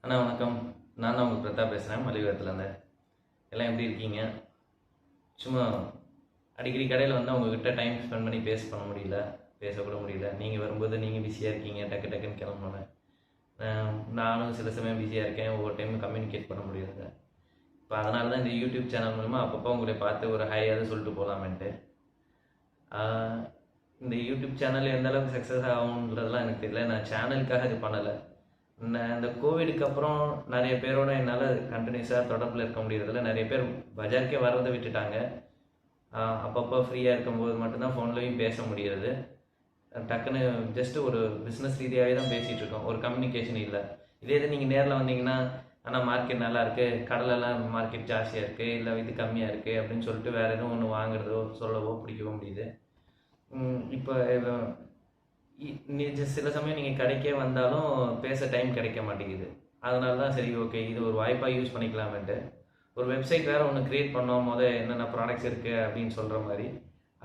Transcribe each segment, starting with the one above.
அண்ணா வணக்கம். நான் தான் உங்கள் பிரதாப் பேசுகிறேன் மலிகத்துலேருந்து. எல்லாம் எப்படி இருக்கீங்க? சும்மா அடிக்கடி கடையில் வந்து உங்ககிட்ட டைம் ஸ்பெண்ட் பண்ணி பண்ண முடியல, பேசக்கூட முடியல. நீங்கள் வரும்போது நீங்கள் பிஸியாக இருக்கீங்க, டக்கு டக்குன்னு கிளம்புனேன். நானும் சில சமயம் பிஸியாக இருக்கேன், ஒவ்வொரு டைமும் கம்யூனிகேட் பண்ண முடியாது. இப்போ அதனால தான் இந்த யூடியூப் சேனல் மூலமா அப்பப்போ உங்களை பார்த்து ஒரு ஹையாவது சொல்லிட்டு போகலாமேன்ட்டு. இந்த யூடியூப் சேனல் எந்த அளவுக்கு சக்ஸஸ் ஆகுன்றதெல்லாம் எனக்கு தெரியல. நான் சேனலுக்காக இது பண்ணலை. இந்த கோவிடுக்கு அப்புறம் நிறைய பேரோட என்னால் கண்டினியூஸாக தொடர்பில் இருக்க முடியறதில்ல. நிறைய பேர் பஜாருக்கே வர்றதை விட்டுட்டாங்க. அப்பப்போ ஃப்ரீயாக இருக்கும்போது மட்டும்தான் ஃபோன்லேயும் பேச முடியாது. டக்குன்னு ஜஸ்ட்டு ஒரு பிஸ்னஸ் ரீதியாகவே தான் பேசிகிட்டு இருக்கோம், ஒரு கம்யூனிகேஷன் இல்லை. இதே இது நீங்கள் நேரில் வந்தீங்கன்னா, ஆனால் மார்க்கெட் நல்லா இருக்குது, கடலெல்லாம் மார்க்கெட் ஜாஸ்தியாக இருக்குது, இல்லை இது கம்மியாக இருக்குது அப்படின்னு சொல்லிட்டு வேறு எதுவும் ஒன்று வாங்குறதோ சொல்லவோ பிடிக்கவோ முடியுது. இப்போ சில சமயம் நீங்கள் கடைக்கே வந்தாலும் பேச டைம் கிடைக்க மாட்டேங்குது. அதனால தான் சரி, ஓகே, இது ஒரு வாய்ப்பாக யூஸ் பண்ணிக்கலாமேன்ட்டு ஒரு வெப்சைட் வேறு ஒன்று க்ரியேட் பண்ணோம். என்னென்ன ப்ராடக்ட்ஸ் இருக்குது அப்படின்னு சொல்கிற மாதிரி.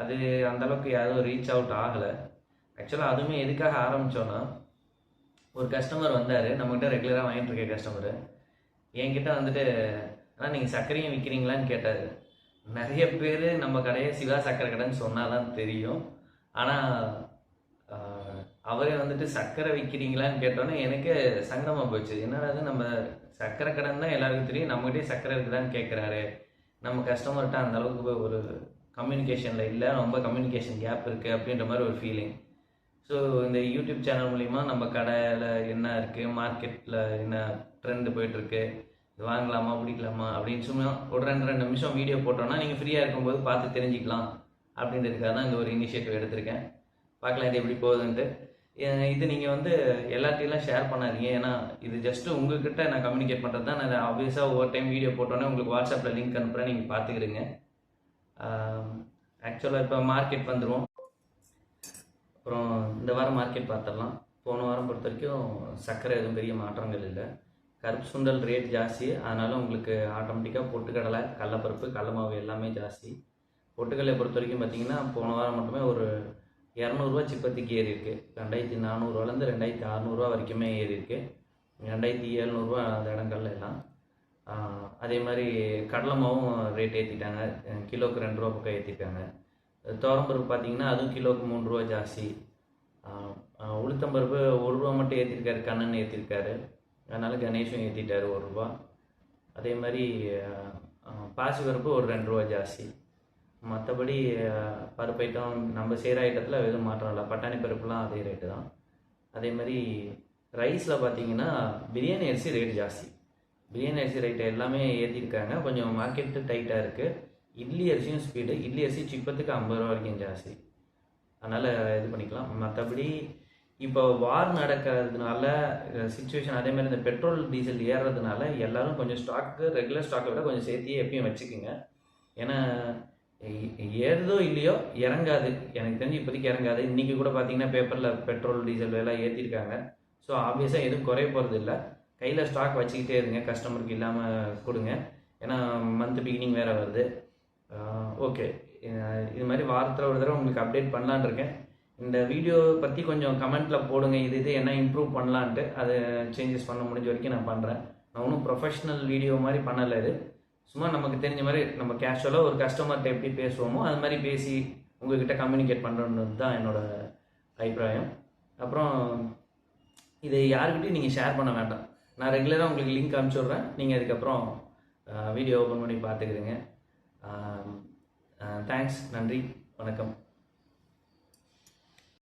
அது அந்தளவுக்கு யாரும் ரீச் அவுட் ஆகலை. ஆக்சுவலாக அதுவுமே எதுக்காக ஆரம்பித்தோன்னா, ஒரு கஸ்டமர் வந்தார், நம்மகிட்ட ரெகுலராக வாங்கிட்டு இருக்க கஸ்டமரு. என்கிட்ட வந்துட்டு, ஆனால் நீங்கள் சர்க்கரையும் விற்கிறீங்களான்னு கேட்டார். நிறைய பேர் நம்ம கடையை சிவா சர்க்கரை கடைன்னு சொன்னால் தான் தெரியும். ஆனால் அவரே வந்துட்டு சர்க்கரை விற்கிறீங்களான்னு கேட்டோன்னே எனக்கு சங்கடமாக போச்சு. என்னடா நம்ம சர்க்கரை கடன் தான் எல்லாருக்கும் தெரியும், நம்மகிட்டே சர்க்கரை இருக்குதான்னு கேட்குறாரு. நம்ம கஸ்டமர்கிட்ட அந்தளவுக்கு ஒரு கம்யூனிகேஷனில் இல்லை, ரொம்ப கம்யூனிகேஷன் கேப் இருக்குது அப்படின்ற மாதிரி ஒரு ஃபீலிங். ஸோ இந்த யூடியூப் சேனல் மூலிமா நம்ம கடையில் என்ன இருக்குது, மார்க்கெட்டில் என்ன ட்ரெண்டு போயிட்டுருக்கு, இது வாங்கலாமா பிடிக்கலாமா அப்படின்னு சும்மா ஒரு 2 நிமிஷம் வீடியோ போட்டோன்னா நீங்கள் ஃப்ரீயாக இருக்கும்போது பார்த்து தெரிஞ்சிக்கலாம் அப்படின்றதுக்காக தான் இந்த ஒரு இனிஷியேட்டிவ் எடுத்திருக்கேன். பார்க்கலாம் இது எப்படி போகுதுன்ட்டு. இது நீங்கள் வந்து எல்லாத்தையும் ஷேர் பண்ணாதீங்க. ஏன்னா இது ஜஸ்ட்டு உங்கள்கிட்ட நான் கம்யூனிகேட் பண்ணுறது தான். நான் ஆப்வியஸாக ஒவ்வொரு டைம் வீடியோ போட்டோன்னே உங்களுக்கு வாட்ஸ்அப்பில் லிங்க் அனுப்புகிறேன், நீங்கள் பார்த்துக்கிறீங்க. ஆக்சுவலாக இப்போ மார்க்கெட் வந்துடும். அப்புறம் இந்த வாரம் மார்க்கெட் பார்த்துடலாம். போன வாரம் பொறுத்த வரைக்கும் சர்க்கரை எதுவும் பெரிய மாற்றங்கள் இல்லை. கருப்பு சுண்டல் ரேட் ஜாஸ்தி, அதனால் உங்களுக்கு ஆட்டோமேட்டிக்காக பொட்டுக்கடலை, கடலைப்பருப்பு, கடலை மாவு எல்லாமே ஜாஸ்தி. பொட்டுக்கடலை பொறுத்த வரைக்கும் பார்த்திங்கன்னா போன வாரம் மட்டுமே ஒரு 200 சிப்பத்திக்கு ஏறி இருக்குது. 2400 2600 வரைக்குமே ஏறி இருக்குது. 2700 அந்த இடங்கள்ல எல்லாம். அதே மாதிரி கடலை மாவும் ரேட் ஏற்றிட்டாங்க, கிலோவுக்கு 2 பக்கம் ஏற்றிருக்காங்க. துவரம்பருப்பு பார்த்திங்கன்னா அதுவும் கிலோவுக்கு 3 ஜாஸ்தி. உளுத்தம்பருப்பு 1 மட்டும் ஏற்றிருக்காரு, கண்ணன் ஏற்றிருக்காரு. அதனால் கணேஷும் ஏற்றிட்டார் 1. அதே மாதிரி பாசிப்பருப்பு ஒரு 2 ஜாஸ்தி. மற்றபடி பருப்பு ஐட்டம் நம்ம செய்கிற ஐட்டத்தில் எதுவும் மாற்றம் இல்லை. பட்டாணி பருப்புலாம் அதே ரேட்டு தான். அதே மாதிரி ரைஸில் பார்த்தீங்கன்னா பிரியாணி அரிசி ரேட் ஜாஸ்தி. பிரியாணி அரிசி ரேட்டு எல்லாமே ஏற்றிருக்காங்க. கொஞ்சம் மார்க்கெட்டு டைட்டாக இருக்குது. இட்லி அரிசியும் ஸ்பீடு. இட்லி அரிசி சிப்பத்துக்கு 50 வரைக்கும் ஜாஸ்தி. அதனால் இது பண்ணிக்கலாம். மற்றபடி இப்போ வார் நடக்கிறதுனால சுச்சுவேஷன், அதேமாதிரி இந்த பெட்ரோல் டீசல் ஏறுறதுனால எல்லோரும் கொஞ்சம் ஸ்டாக்கு ரெகுலர் ஸ்டாக்கை விட கொஞ்சம் சேர்த்தியே எப்பயும் வச்சுக்கோங்க. ஏன்னா ஏறுதோ இல்லையோ இறங்காது, எனக்கு தெரிஞ்சு இப்போதைக்கு இறங்காது. இன்றைக்கி கூட பார்த்தீங்கன்னா பேப்பரில் பெட்ரோல் டீசல் விலை ஏற்றிருக்காங்க. ஸோ ஆப்வியஸாக எதுவும் குறைய போகிறது இல்லை. கையில் ஸ்டாக் வச்சுக்கிட்டே இருங்க, கஸ்டமருக்கு இல்லாமல் கொடுங்க. ஏன்னா மந்த் பிகினிங் வேறு வருது. ஓகே, இது மாதிரி வாரத்தில் ஒரு தடவை உங்களுக்கு அப்டேட் பண்ணலான் இருக்கேன். இந்த வீடியோ பற்றி கொஞ்சம் கமெண்ட்டில் போடுங்க, இது என்ன இம்ப்ரூவ் பண்ணலான்ட்டு. அதை சேஞ்சஸ் பண்ண முடிஞ்ச வரைக்கும் நான் பண்ணுறேன். நான் ஒன்றும் ப்ரொஃபஷ்னல் வீடியோ மாதிரி பண்ணலை. இது சும்மா நமக்கு தெரிஞ்ச மாதிரி நம்ம கேஷுவலாக ஒரு கஸ்டமர்கிட்ட எப்படி பேசுவோமோ அது மாதிரி பேசி உங்கள்கிட்ட கம்யூனிகேட் பண்ணுறது தான் என்னோடய அபிப்பிராயம். அப்புறம் இதை யாருக்கிட்டையும் நீங்கள் ஷேர் பண்ண வேண்டாம். நான் ரெகுலராக உங்களுக்கு லிங்க் அனுப்பிச்சுட்றேன், நீங்கள் அதுக்கப்புறம் வீடியோ ஓப்பன் பண்ணி பார்த்துக்கிறீங்க. தேங்க்ஸ், நன்றி, வணக்கம்.